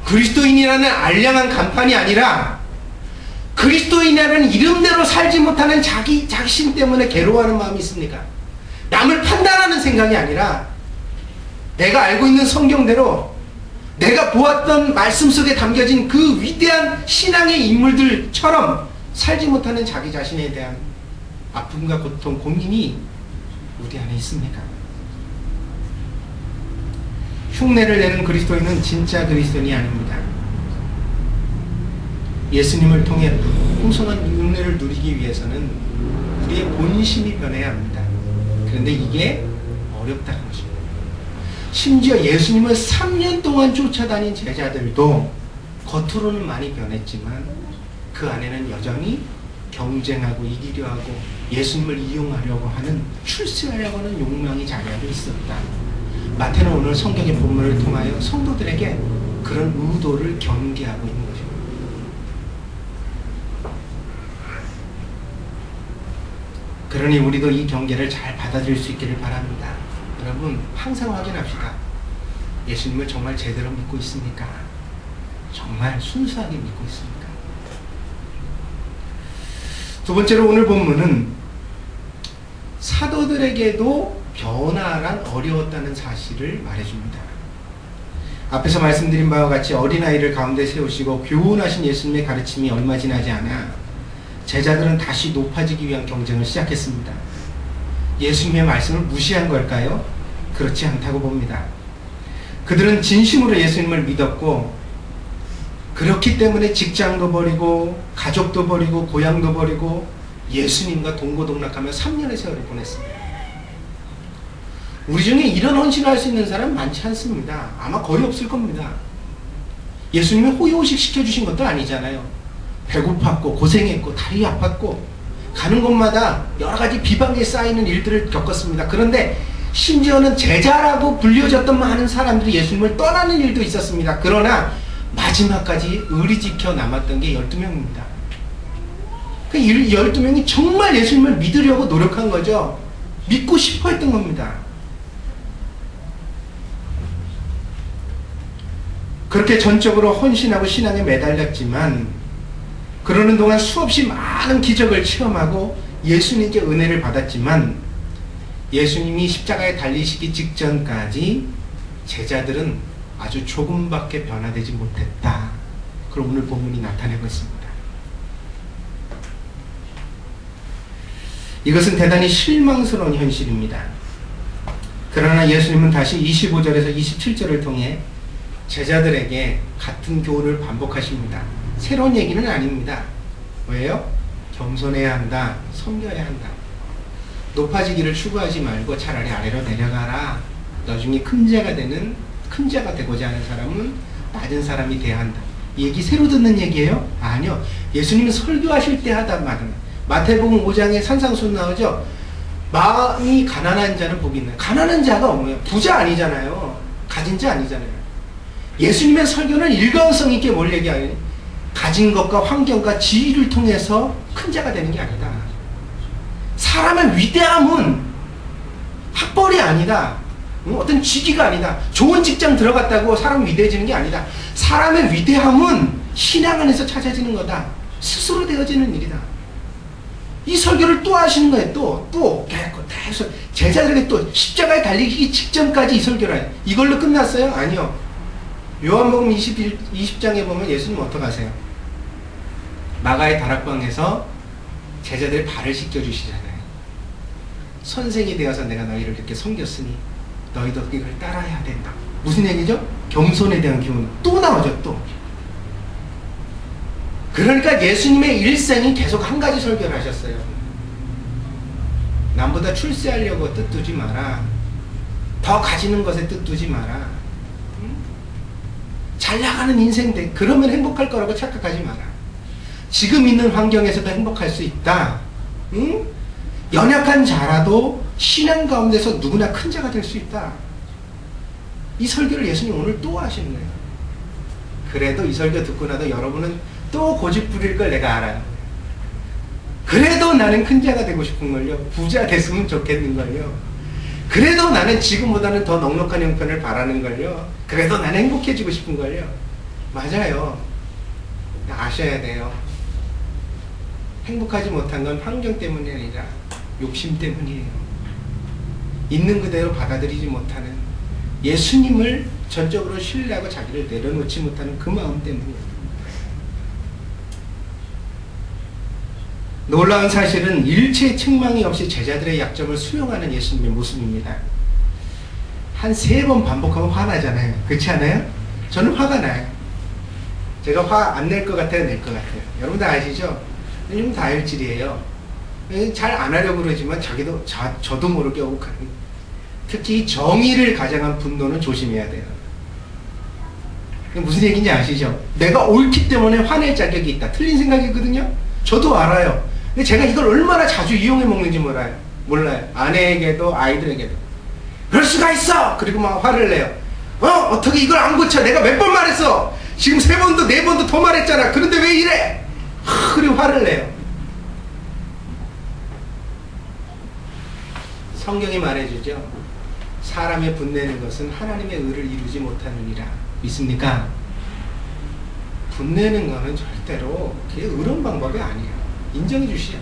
그리스도인이라는 알량한 간판이 아니라 그리스도인이라는 이름대로 살지 못하는 자기 자신 때문에 괴로워하는 마음이 있습니까? 남을 판단하는 생각이 아니라 내가 알고 있는 성경대로 내가 보았던 말씀 속에 담겨진 그 위대한 신앙의 인물들처럼 살지 못하는 자기 자신에 대한 아픔과 고통, 고민이 우리 안에 있습니까? 흉내를 내는 그리스도인은 진짜 그리스도인이 아닙니다. 예수님을 통해 풍성한 은혜를 누리기 위해서는 우리의 본심이 변해야 합니다. 그런데 이게 어렵다는 것입니다. 심지어 예수님을 3년 동안 쫓아다닌 제자들도 겉으로는 많이 변했지만 그 안에는 여전히 경쟁하고 이기려 하고 예수님을 이용하려고 하는, 출세하려고 하는 욕망이 자리하고 있었다. 마태는 오늘 성경의 본문을 통하여 성도들에게 그런 의도를 경계하고 있는 것입니다. 그러니 우리도 이 경계를 잘 받아들일 수 있기를 바랍니다. 여러분, 항상 확인합시다. 예수님을 정말 제대로 믿고 있습니까? 정말 순수하게 믿고 있습니까? 두 번째로 오늘 본문은 사도들에게도 변화란 어려웠다는 사실을 말해줍니다. 앞에서 말씀드린 바와 같이 어린아이를 가운데 세우시고 교훈하신 예수님의 가르침이 얼마 지나지 않아 제자들은 다시 높아지기 위한 경쟁을 시작했습니다. 예수님의 말씀을 무시한 걸까요? 그렇지 않다고 봅니다. 그들은 진심으로 예수님을 믿었고, 그렇기 때문에 직장도 버리고 가족도 버리고 고향도 버리고 예수님과 동고동락하며 3년의 세월을 보냈습니다. 우리 중에 이런 헌신을 할 수 있는 사람 많지 않습니다. 아마 거의 없을 겁니다. 예수님이 호요식 시켜주신 것도 아니잖아요. 배고팠고 고생했고 다리 아팠고 가는 곳마다 여러 가지 비방에 쌓이는 일들을 겪었습니다. 그런데 심지어는 제자라고 불려졌던 많은 사람들이 예수님을 떠나는 일도 있었습니다. 그러나 마지막까지 의리 지켜 남았던 게 12명입니다. 그 12명이 정말 예수님을 믿으려고 노력한 거죠. 믿고 싶어 했던 겁니다. 그렇게 전적으로 헌신하고 신앙에 매달렸지만 그러는 동안 수없이 많은 기적을 체험하고 예수님께 은혜를 받았지만 예수님이 십자가에 달리시기 직전까지 제자들은 아주 조금밖에 변화되지 못했다. 그걸 오늘 본문이 나타내고 있습니다. 이것은 대단히 실망스러운 현실입니다. 그러나 예수님은 다시 25절에서 27절을 통해 제자들에게 같은 교훈을 반복하십니다. 새로운 얘기는 아닙니다. 왜요? 겸손해야 한다. 섬겨야 한다. 높아지기를 추구하지 말고 차라리 아래로 내려가라. 너 중에 큰 자가 되고자 하는 사람은 낮은 사람이 돼야 한다. 이 얘기 새로 듣는 얘기예요? 아니요. 예수님은 설교하실 때 하다 말은 마태복음 5장에 산상수훈 나오죠. 마음이 가난한 자는 복이 있나요? 가난한 자가 뭐예요? 부자 아니잖아요. 가진 자 아니잖아요. 예수님의 설교는 일관성 있게 뭘 얘기하니? 가진 것과 환경과 지위를 통해서 큰 자가 되는 게 아니다. 사람의 위대함은 학벌이 아니다. 어떤 직위가 아니다. 좋은 직장 들어갔다고 사람이 위대해지는 게 아니다. 사람의 위대함은 신앙 안에서 찾아지는 거다. 스스로 되어지는 일이다. 이 설교를 또 하시는 거예요. 또 계속 제자들에게 또 십자가에 달리기 직전까지 이 설교를 해요. 이걸로 끝났어요? 아니요. 요한복음 20장에 보면 예수님 어떻게 하세요? 마가의 다락방에서 제자들 발을 씻겨주시잖아요. 선생이 되어서 내가 너희를 이렇게 섬겼으니 너희도 이걸 따라야 된다. 무슨 얘기죠? 겸손에 대한 기운 또 나오죠. 또. 그러니까 예수님의 일생이 계속 한 가지 설교를 하셨어요. 남보다 출세하려고 뜻 두지 마라. 더 가지는 것에 뜻 두지 마라. 잘 나가는 인생 돼. 그러면 행복할 거라고 착각하지 마라. 지금 있는 환경에서도 행복할 수 있다. 응? 연약한 자라도 신앙 가운데서 누구나 큰 자가 될 수 있다. 이 설교를 예수님 오늘 또 하시는 거예요. 그래도 이 설교 듣고 나도 여러분은 또 고집 부릴 걸 내가 알아요. 그래도 나는 큰 자가 되고 싶은걸요. 부자 됐으면 좋겠는걸요. 그래도 나는 지금보다는 더 넉넉한 형편을 바라는걸요. 그래도 나는 행복해지고 싶은걸요. 맞아요. 아셔야 돼요. 행복하지 못한 건 환경 때문이 아니라 욕심 때문이에요. 있는 그대로 받아들이지 못하는, 예수님을 전적으로 신뢰하고 자기를 내려놓지 못하는 그 마음 때문이에요. 놀라운 사실은 일체의 책망이 없이 제자들의 약점을 수용하는 예수님의 모습입니다. 한 3번 반복하면 화나잖아요. 그렇지 않아요? 저는 화가 나요. 제가 화 안 낼 것 같아요? 낼 것 같아요. 여러분들 아시죠? 요즘 다혈질이에요. 잘 안 하려고 그러지만 저도 모르게 억울하는. 특히 정의를 가장한 분노는 조심해야 돼요. 무슨 얘기인지 아시죠? 내가 옳기 때문에 화낼 자격이 있다. 틀린 생각이거든요? 저도 알아요. 근데 제가 이걸 얼마나 자주 이용해 먹는지 몰라요. 아내에게도 아이들에게도. 그럴 수가 있어! 그리고 막 화를 내요. 어떻게 이걸 안 고쳐? 내가 몇 번 말했어! 지금 3번도 4번도 더 말했잖아. 그런데 왜 이래? 그리고 화를 내요. 성경이 말해주죠. 사람의 분내는 것은 하나님의 의를 이루지 못하느니라. 믿습니까? 분내는 거는 절대로 그게 의로운 방법이 아니에요. 인정해 주시죠.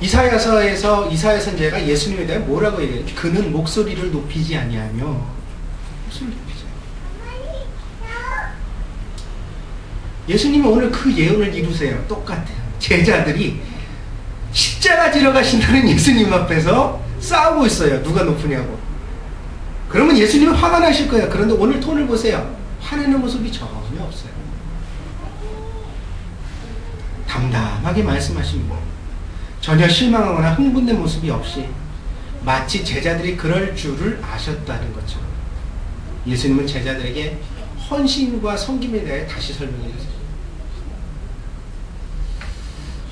이사야 선지자가 예수님에 대해 뭐라고 얘기해요? 그는 목소리를 높이지 아니하며. 목소리를 높이지 않아요. 예수님은 오늘 그 예언을 이루세요. 똑같아요. 제자들이 십자가 지러 가신다는 예수님 앞에서 싸우고 있어요. 누가 높으냐고. 그러면 예수님은 화가 나실 거예요. 그런데 오늘 톤을 보세요. 화내는 모습이 전혀 없어요. 담담하게 말씀하십니다. 전혀 실망하거나 흥분된 모습이 없이 마치 제자들이 그럴 줄을 아셨다는 것처럼 예수님은 제자들에게 헌신과 섬김에 대해 다시 설명해 주세요.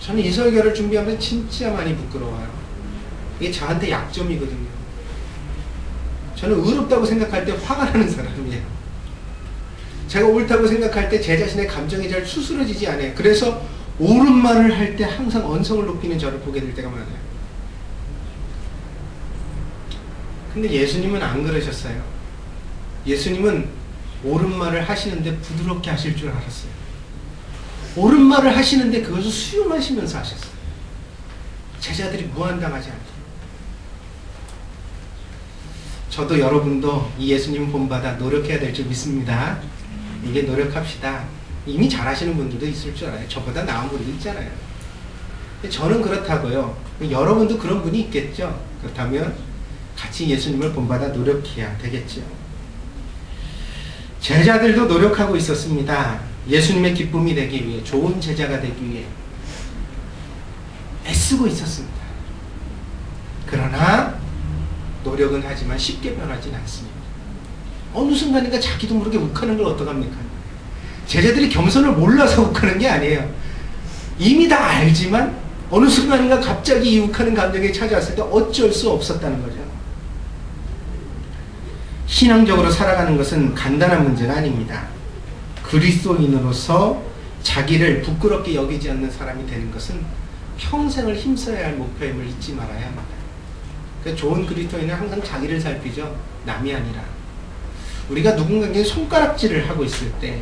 저는 이 설교를 준비하면서 진짜 많이 부끄러워요. 이게 저한테 약점이거든요. 저는 의롭다고 생각할 때 화가 나는 사람이에요. 제가 옳다고 생각할 때 제 자신의 감정이 잘 수스러지지 않아요. 그래서 옳은 말을 할 때 항상 언성을 높이는 저를 보게 될 때가 많아요. 근데 예수님은 안 그러셨어요. 예수님은 옳은 말을 하시는데 부드럽게 하실 줄 알았어요. 옳은 말을 하시는데 그것을 수용하시면서 하셨어요. 제자들이 무한당하지 않게. 저도 여러분도 이 예수님 본받아 노력해야 될 줄 믿습니다. 이게 노력합시다. 이미 잘하시는 분들도 있을 줄 알아요. 저보다 나은 분도 있잖아요. 저는 그렇다고요. 여러분도 그런 분이 있겠죠. 그렇다면 같이 예수님을 본받아 노력해야 되겠죠. 제자들도 노력하고 있었습니다. 예수님의 기쁨이 되기 위해, 좋은 제자가 되기 위해 애쓰고 있었습니다. 그러나 노력은 하지만 쉽게 변하진 않습니다. 어느 순간인가 자기도 모르게 욱하는 걸 어떡합니까? 제자들이 겸손을 몰라서 욱하는 게 아니에요. 이미 다 알지만 어느 순간인가 갑자기 이 욱하는 감정이 찾아왔을 때 어쩔 수 없었다는 거죠. 신앙적으로 살아가는 것은 간단한 문제가 아닙니다. 그리스도인으로서 자기를 부끄럽게 여기지 않는 사람이 되는 것은 평생을 힘써야 할 목표임을 잊지 말아야 합니다. 그러니까 좋은 그리스도인은 항상 자기를 살피죠. 남이 아니라. 우리가 누군가에게 손가락질을 하고 있을 때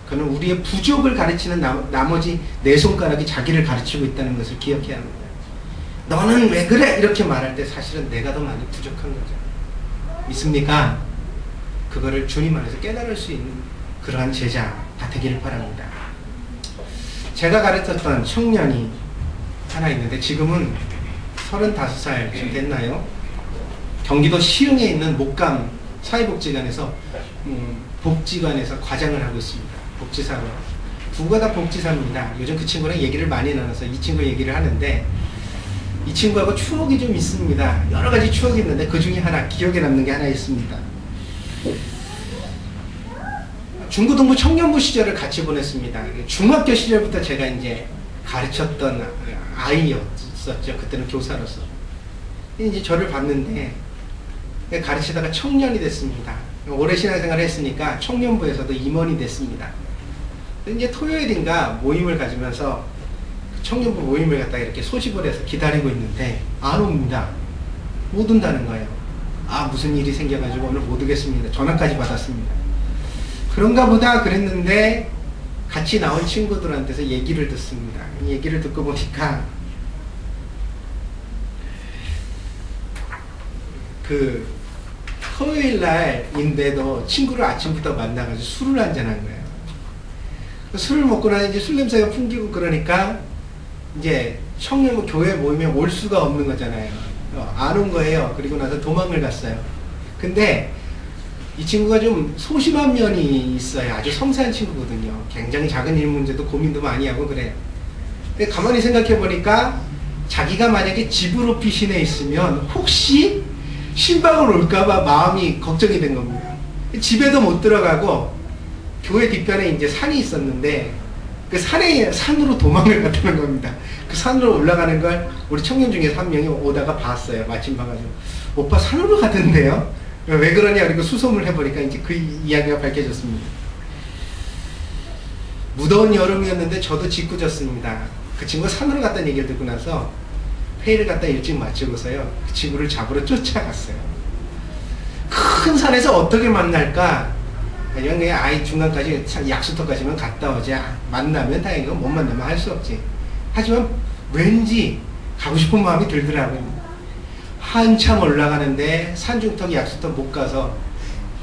그는 우리의 부족을 가르치는 나머지 네 손가락이 자기를 가르치고 있다는 것을 기억해야 합니다. 너는 왜 그래? 이렇게 말할 때 사실은 내가 더 많이 부족한 거죠. 믿습니까? 그거를 주님 안에서 깨달을 수 있는 그러한 제자가 되기를 바랍니다. 제가 가르쳤던 청년이 하나 있는데 지금은 35살쯤 됐나요? 경기도 시흥에 있는 목감 사회복지관에서 복지관에서 과장을 하고 있습니다. 복지사로. 두가 다 복지사입니다. 요즘 그 친구랑 얘기를 많이 나눠서 이 친구 얘기를 하는데 이 친구하고 추억이 좀 있습니다. 여러 가지 추억이 있는데 그 중에 하나, 기억에 남는 게 하나 있습니다. 중고등부 청년부 시절을 같이 보냈습니다. 중학교 시절부터 제가 이제 가르쳤던 아이였었죠. 그때는 교사로서. 이제 저를 봤는데 가르치다가 청년이 됐습니다. 오래 신앙생활을 했으니까 청년부에서도 임원이 됐습니다. 이제 토요일인가 모임을 가지면서 청년부 모임을 갖다가 이렇게 소집을 해서 기다리고 있는데 안 옵니다. 못 온다는 거예요. 아, 무슨 일이 생겨가지고 오늘 못 오겠습니다. 전화까지 받았습니다. 그런가 보다 그랬는데 같이 나온 친구들한테서 얘기를 듣습니다. 얘기를 듣고 보니까 그 토요일 날인데도 친구를 아침부터 만나가지고 술을 한잔한 거예요. 술을 먹고 나서 이제 술 냄새가 풍기고 그러니까 이제 청년 교회 모임에 올 수가 없는 거잖아요. 안 온 거예요. 그리고 나서 도망을 갔어요. 근데 이 친구가 좀 소심한 면이 있어요. 아주 섬세한 친구거든요. 굉장히 작은 일 문제도 고민도 많이 하고 그래요. 근데 가만히 생각해 보니까 자기가 만약에 집으로 피신해 있으면 혹시 신방을 올까봐 마음이 걱정이 된 겁니다. 집에도 못 들어가고 교회 뒤편에 이제 산이 있었는데 그 산으로 도망을 갔다는 겁니다. 그 산으로 올라가는 걸 우리 청년 중에 한 명이 오다가 봤어요. 마침 봐가지고 오빠 산으로 가던데요? 왜 그러냐 그리고 수소문을 해보니까 이제 그 이야기가 밝혀졌습니다. 무더운 여름이었는데 저도 짓궂었습니다. 그 친구가 산으로 갔다는 얘기를 듣고 나서 회의를 갖다 일찍 마치고서요 그 친구를 잡으러 쫓아갔어요. 큰 산에서 어떻게 만날까? 그냥 아이 중간까지 약수터까지만 갔다 오자. 만나면 다행이고 못 만나면 할 수 없지. 하지만 왠지 가고 싶은 마음이 들더라고요. 한참 올라가는데 산중턱 약수터 못 가서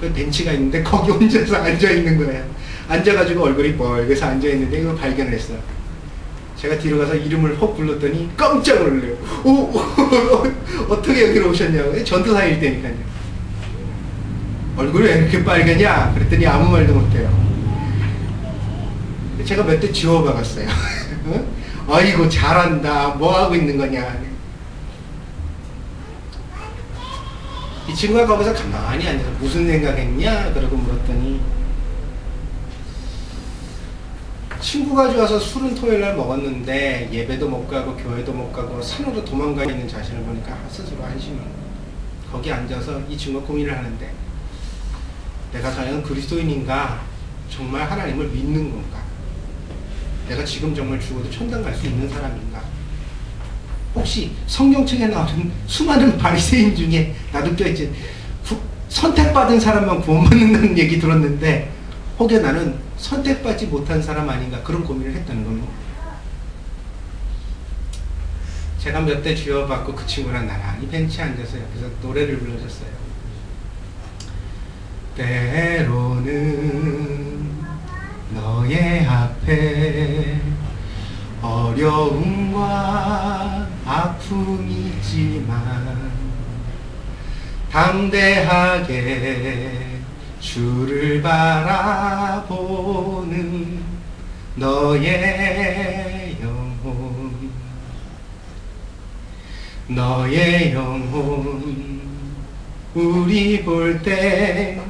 그 벤치가 있는데 거기 혼자서 앉아있는 거예요. 앉아가지고 얼굴이 뻘개서 앉아있는데 이걸 발견을 했어요. 제가 뒤로 가서 이름을 헉 불렀더니 깜짝 놀래요. 오, 어떻게 여기로 오셨냐고. 전도사일 때니까요. 얼굴이 왜 이렇게 빨개냐? 그랬더니 아무 말도 못해요. 제가 몇 대 지워박았어요. 아이고 잘한다. 뭐 하고 있는 거냐. 이 친구가 거기서 가만히 앉아서 무슨 생각했냐? 그러고 물었더니 친구가 좋아서 술은 토요일날 먹었는데 예배도 못 가고 교회도 못 가고 산으로 도망가 있는 자신을 보니까 스스로 안심을. 거기 앉아서 이 친구가 고민을 하는데 내가 과연 그리스도인인가? 정말 하나님을 믿는 건가? 내가 지금 정말 죽어도 천당 갈 수 있는 사람인가? 혹시 성경책에 나오는 수많은 바리새인 중에 나도 껴있지, 선택받은 사람만 구원받는다는 얘기 들었는데 혹여 나는 선택받지 못한 사람 아닌가? 그런 고민을 했다는 겁니다. 제가 몇 대 쥐어받고 그 친구랑 나란히 벤치에 앉아서 옆에서 노래를 불러줬어요. 때로는 너의 앞에 어려움과 아픔이 있지만 담대하게 주를 바라보는 너의 영혼, 너의 영혼 우리 볼 때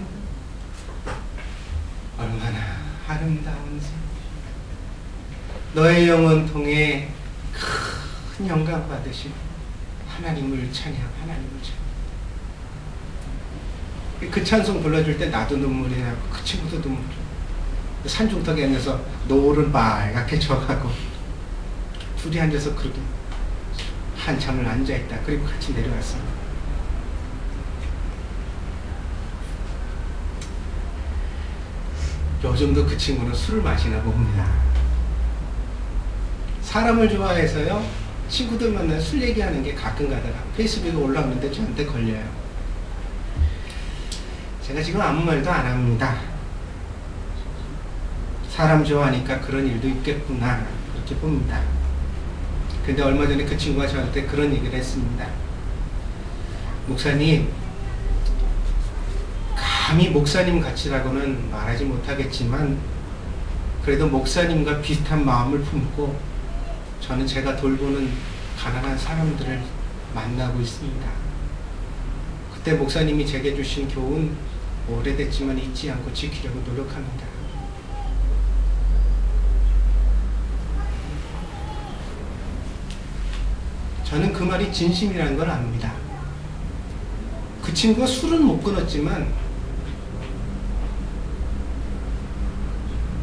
얼마나 아름다운지. 너의 영혼 통해 큰 영광 받으신 하나님을 찬양, 하나님을 찬양. 그 찬송 불러줄 때 나도 눈물이 나고 그 친구도 눈물이 나고 산중턱에 앉아서 노을은 빨갛게 져가고 둘이 앉아서 그렇게 한참을 앉아있다. 그리고 같이 내려왔습니다. 요즘도 그 친구는 술을 마시나 봅니다. 사람을 좋아해서요, 친구들 만나 술 얘기하는 게 가끔 가다가 페이스북에 올라오는데 저한테 걸려요. 제가 지금 아무 말도 안 합니다. 사람 좋아하니까 그런 일도 있겠구나, 그렇게 봅니다. 근데 얼마 전에 그 친구가 저한테 그런 얘기를 했습니다. 목사님, 감히 목사님 같이라고는 말하지 못하겠지만 그래도 목사님과 비슷한 마음을 품고 저는 제가 돌보는 가난한 사람들을 만나고 있습니다. 그때 목사님이 제게 주신 교훈 오래됐지만 잊지 않고 지키려고 노력합니다. 저는 그 말이 진심이라는 걸 압니다. 그 친구가 술은 못 끊었지만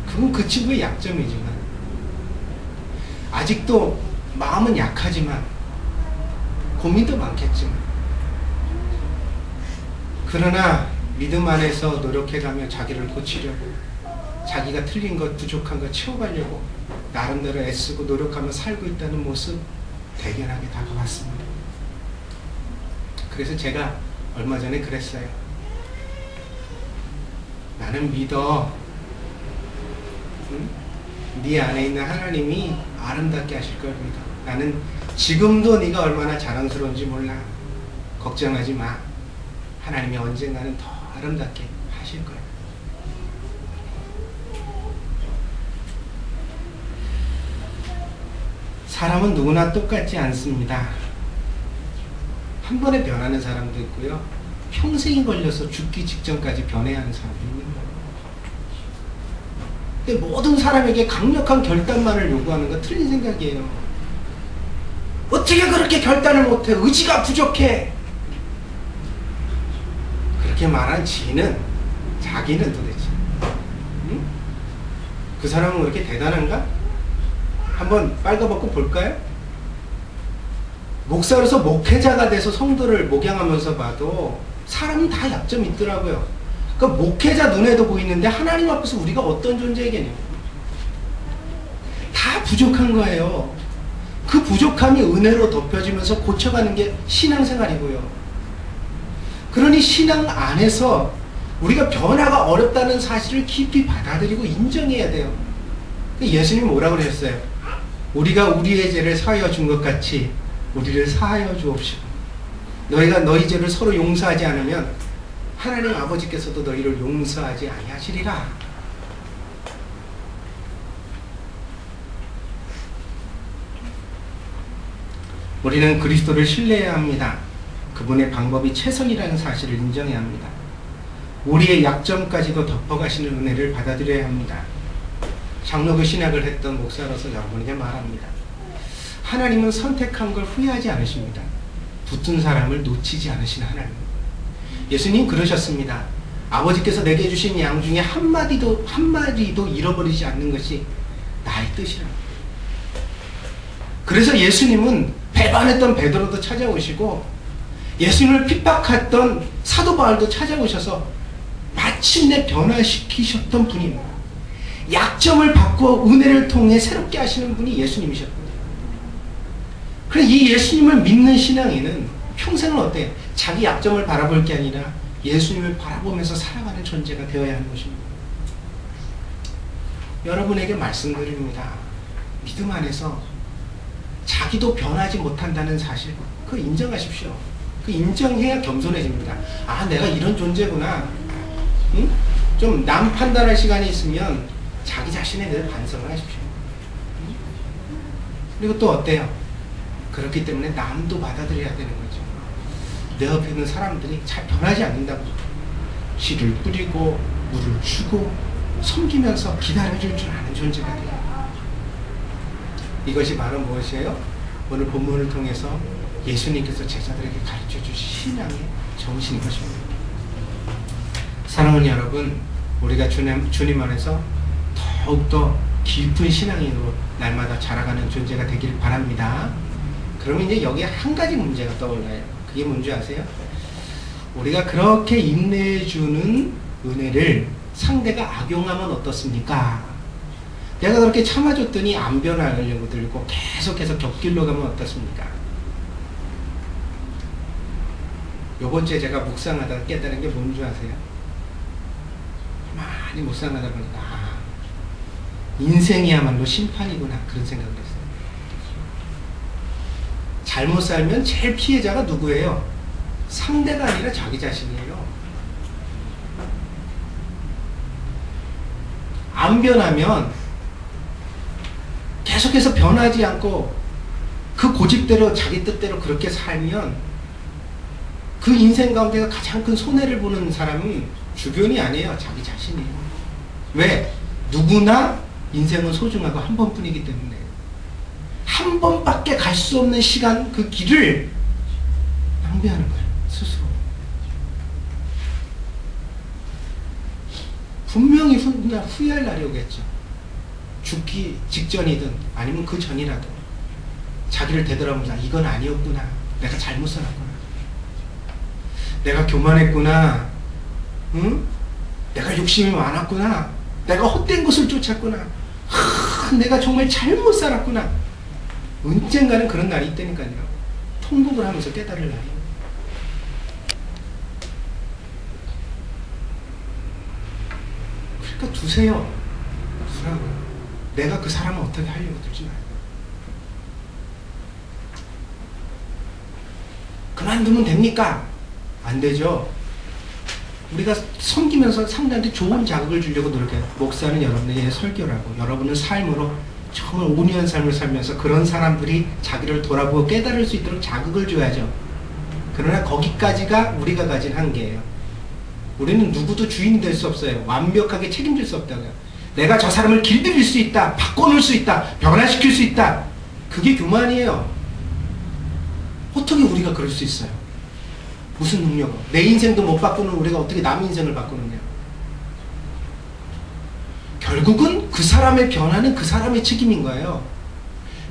그건 그 친구의 약점이지만 아직도 마음은 약하지만 고민도 많겠지만 그러나 믿음 안에서 노력해가며 자기를 고치려고 자기가 틀린 것, 부족한 것 채워가려고 나름대로 애쓰고 노력하며 살고 있다는 모습 대견하게 다가왔습니다. 그래서 제가 얼마 전에 그랬어요. 나는 믿어. 응? 네 안에 있는 하나님이 아름답게 하실 걸 믿어. 나는 지금도 네가 얼마나 자랑스러운지 몰라. 걱정하지 마. 하나님이 언젠가는 더 아름답게 하실 거야. 사람은 누구나 똑같지 않습니다. 한 번에 변하는 사람도 있고요. 평생이 걸려서 죽기 직전까지 변해야 하는 사람도 있는 거예요. 근데 모든 사람에게 강력한 결단만을 요구하는 건 틀린 생각이에요. 어떻게 그렇게 결단을 못해? 의지가 부족해. 그렇게 말한 지는 자기는 도대체 응? 그 사람은 그렇게 대단한가? 한번 빨가벗고 볼까요? 목사로서 목회자가 돼서 성도를 목양하면서 봐도 사람은 다 약점이 있더라고요. 그러니까 목회자 눈에도 보이는데 하나님 앞에서 우리가 어떤 존재이겠냐고. 다 부족한 거예요. 그 부족함이 은혜로 덮여지면서 고쳐가는 게 신앙생활이고요. 그러니 신앙 안에서 우리가 변화가 어렵다는 사실을 깊이 받아들이고 인정해야 돼요. 예수님이 뭐라고 그러셨어요? 우리가 우리의 죄를 사하여 준 것 같이 우리를 사하여 주옵시고 너희가 너희 죄를 서로 용서하지 않으면 하나님 아버지께서도 너희를 용서하지 아니하시리라. 우리는 그리스도를 신뢰해야 합니다. 그분의 방법이 최선이라는 사실을 인정해야 합니다. 우리의 약점까지도 덮어가시는 은혜를 받아들여야 합니다. 장로교 신학을 했던 목사로서 여러분에게 말합니다. 하나님은 선택한 걸 후회하지 않으십니다. 붙은 사람을 놓치지 않으시는 하나님. 예수님 그러셨습니다. 아버지께서 내게 주신 양 중에 한 마디도 잃어버리지 않는 것이 나의 뜻이라. 그래서 예수님은 배반했던 베드로도 찾아오시고 예수님을 핍박했던 사도 바울도 찾아오셔서 마침내 변화시키셨던 분입니다. 약점을 바꾸어 은혜를 통해 새롭게 하시는 분이 예수님이셨거든요. 그래서 이 예수님을 믿는 신앙인은 평생을 어때요? 자기 약점을 바라볼 게 아니라 예수님을 바라보면서 살아가는 존재가 되어야 하는 것입니다. 여러분에게 말씀드립니다. 믿음 안에서 자기도 변하지 못한다는 사실, 그거 인정하십시오. 그 인정해야 겸손해집니다. 아, 내가 이런 존재구나. 응? 좀 남 판단할 시간이 있으면 자기 자신에 대해 반성을 하십시오. 응? 그리고 또 어때요? 그렇기 때문에 남도 받아들여야 되는 거죠. 내 옆에 있는 사람들이 잘 변하지 않는다고 씨를 뿌리고 물을 주고 섬기면서 기다려줄 줄 아는 존재가 돼요. 이것이 바로 무엇이에요? 오늘 본문을 통해서 예수님께서 제자들에게 가르쳐 주신 신앙의 정신인 것입니다. 사랑하는 여러분, 우리가 주님 안에서 더욱더 깊은 신앙인으로 날마다 자라가는 존재가 되길 바랍니다. 그러면 이제 여기에 한 가지 문제가 떠올라요. 그게 뭔지 아세요? 우리가 그렇게 인내해주는 은혜를 상대가 악용하면 어떻습니까? 내가 그렇게 참아줬더니 안 변하려고 들고 계속해서 곁길로 가면 어떻습니까? 요번 주에 제가 묵상하다가 깨달은 게 뭔지 아세요? 많이 묵상하다 보니까 인생이야말로 심판이구나 그런 생각을 했어요. 잘못 살면 제일 피해자가 누구예요? 상대가 아니라 자기 자신이에요. 안 변하면 계속해서 변하지 않고 그 고집대로 자기 뜻대로 그렇게 살면 그 인생 가운데서 가장 큰 손해를 보는 사람은 주변이 아니에요. 자기 자신이에요. 왜? 누구나 인생은 소중하고 한 번뿐이기 때문에 한 번밖에 갈 수 없는 시간 그 길을 낭비하는 거예요. 스스로. 분명히 후회할 날이 오겠죠. 죽기 직전이든 아니면 그 전이라도 자기를 되돌아보자. 이건 아니었구나. 내가 잘못 살았구나. 내가 교만했구나. 응? 내가 욕심이 많았구나. 내가 헛된 것을 쫓았구나. 내가 정말 잘못 살았구나. 언젠가는 그런 날이 있다니까요. 통곡을 하면서 깨달을 날이. 그러니까 두세요. 두라고요. 내가 그 사람을 어떻게 하려고 들지 말고. 그만두면 됩니까? 안 되죠. 우리가 섬기면서 상대한테 좋은 자극을 주려고 노력해요. 목사는 여러분에게 설교라고, 여러분은 삶으로 정말 온유한 삶을 살면서 그런 사람들이 자기를 돌아보고 깨달을 수 있도록 자극을 줘야죠. 그러나 거기까지가 우리가 가진 한계예요. 우리는 누구도 주인이 될 수 없어요. 완벽하게 책임질 수 없다고요. 내가 저 사람을 길들일 수 있다, 바꿔놓을 수 있다, 변화시킬 수 있다. 그게 교만이에요. 어떻게 우리가 그럴 수 있어요? 무슨 능력으로? 내 인생도 못 바꾸는 우리가 어떻게 남 인생을 바꾸느냐? 결국은 그 사람의 변화는 그 사람의 책임인 거예요.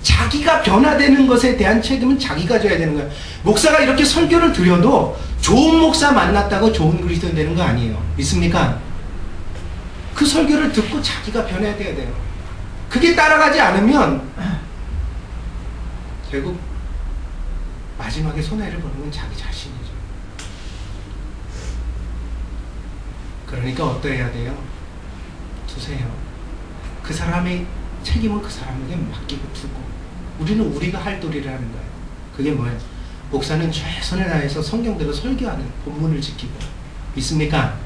자기가 변화되는 것에 대한 책임은 자기가 져야 되는 거예요. 목사가 이렇게 설교를 드려도 좋은 목사 만났다고 좋은 그리스도인 되는 거 아니에요. 믿습니까? 그 설교를 듣고 자기가 변해야 돼요. 그게 따라가지 않으면 결국 마지막에 손해를 보는 건 자기 자신이죠. 그러니까 어떠해야 돼요? 두세요. 그 사람이 책임은 그 사람에게 맡기고 두고 우리는 우리가 할 도리를 하는 거예요. 그게 뭐예요? 목사는 최선을 다해서 성경대로 설교하는, 본문을 지키고. 믿습니까?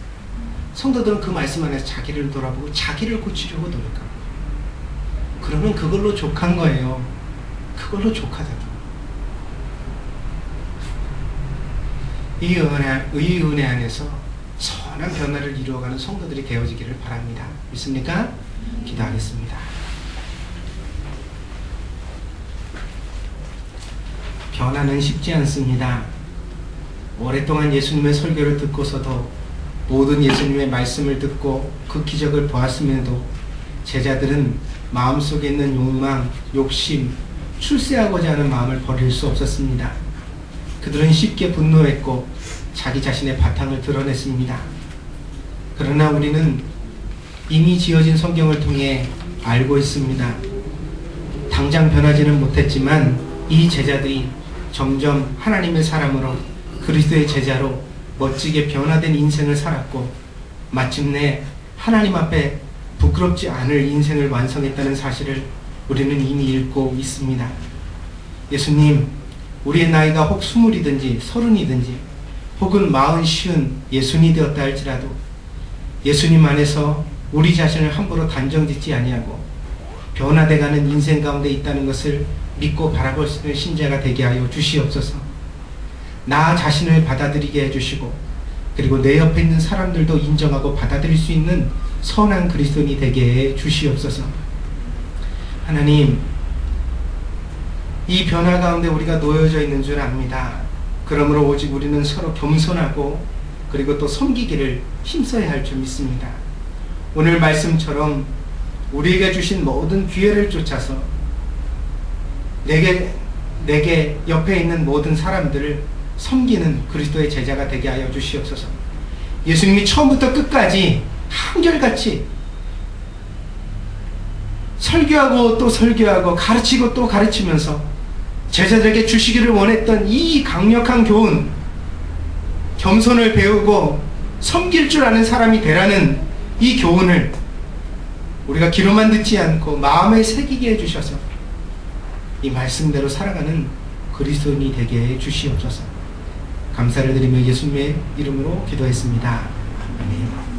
성도들은 그 말씀 안에서 자기를 돌아보고 자기를 고치려고 노력하고. 그러면 그걸로 족한 거예요. 그걸로 족하다고. 이 은혜 안에서 선한 변화를 이루어가는 성도들이 되어지기를 바랍니다. 믿습니까? 기도하겠습니다. 변화는 쉽지 않습니다. 오랫동안 예수님의 설교를 듣고서도, 모든 예수님의 말씀을 듣고 그 기적을 보았음에도 제자들은 마음속에 있는 욕망, 욕심, 출세하고자 하는 마음을 버릴 수 없었습니다. 그들은 쉽게 분노했고 자기 자신의 바탕을 드러냈습니다. 그러나 우리는 이미 지어진 성경을 통해 알고 있습니다. 당장 변하지는 못했지만 이 제자들이 점점 하나님의 사람으로, 그리스도의 제자로 멋지게 변화된 인생을 살았고 마침내 하나님 앞에 부끄럽지 않을 인생을 완성했다는 사실을 우리는 이미 읽고 있습니다. 예수님, 우리의 나이가 혹 20이든지 30이든지 혹은 40, 60이 되었다 할지라도 예수님 안에서 우리 자신을 함부로 단정짓지 아니하고 변화돼가는 인생 가운데 있다는 것을 믿고 바라볼 수 있는 신자가 되게 하여 주시옵소서. 나 자신을 받아들이게 해주시고 그리고 내 옆에 있는 사람들도 인정하고 받아들일 수 있는 선한 그리스도인이 되게 해 주시옵소서. 하나님, 이 변화 가운데 우리가 놓여져 있는 줄 압니다. 그러므로 오직 우리는 서로 겸손하고 그리고 또 섬기기를 힘써야 할 줄 믿습니다. 오늘 말씀처럼 우리에게 주신 모든 기회를 쫓아서 내게 옆에 있는 모든 사람들을 섬기는 그리스도의 제자가 되게 하여 주시옵소서. 예수님이 처음부터 끝까지 한결같이 설교하고 또 설교하고 가르치고 또 가르치면서 제자들에게 주시기를 원했던 이 강력한 교훈, 겸손을 배우고 섬길 줄 아는 사람이 되라는 이 교훈을 우리가 귀로만 듣지 않고 마음에 새기게 해주셔서 이 말씀대로 살아가는 그리스도인이 되게 해 주시옵소서. 감사를 드리며 예수님의 이름으로 기도했습니다. 아멘.